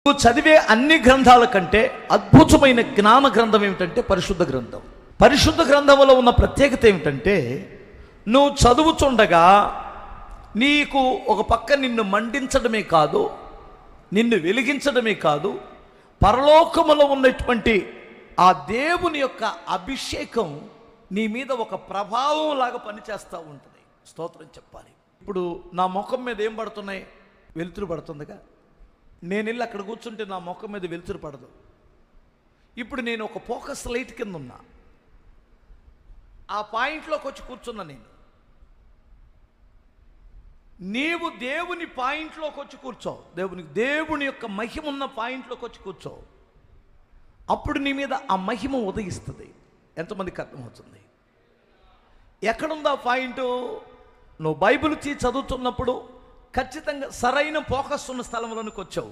నువ్వు చదివే అన్ని గ్రంథాల కంటే అద్భుతమైన జ్ఞాన గ్రంథం ఏమిటంటే పరిశుద్ధ గ్రంథం. పరిశుద్ధ గ్రంథంలో ఉన్న ప్రత్యేకత ఏమిటంటే, నువ్వు చదువుతుండగా నీకు ఒక పక్క నిన్ను మండించడమే కాదు, నిన్ను వెలిగించడమే కాదు, పరలోకములో ఉన్నటువంటి ఆ దేవుని యొక్క అభిషేకం నీ మీద ఒక ప్రభావం లాగా పనిచేస్తూ ఉంటుంది. స్తోత్రం చెప్పాలి. ఇప్పుడు నా ముఖం మీద ఏం పడుతున్నాయి? వెలుతురు పడుతుందిగా. నేను వెళ్ళి అక్కడ కూర్చుంటే నా ముఖం మీద వెలుతురు పడదు. ఇప్పుడు నేను ఒక ఫోకస్ లైట్ కింద ఉన్నా, ఆ పాయింట్లోకి వచ్చి కూర్చున్నా. నీవు దేవుని పాయింట్లోకి వచ్చి కూర్చోవు, దేవుని యొక్క మహిమ ఉన్న పాయింట్లోకి వచ్చి కూర్చోవు. అప్పుడు నీ మీద ఆ మహిమ ఉదయిస్తుంది. ఎంతమందికి అర్థమవుతుంది? ఎక్కడుందా పాయింట్? నువ్వు బైబిల్ చదువుతున్నప్పుడు ఖచ్చితంగా సరైన ఫోకస్ ఉన్న స్థలంలోనికి వచ్చావు.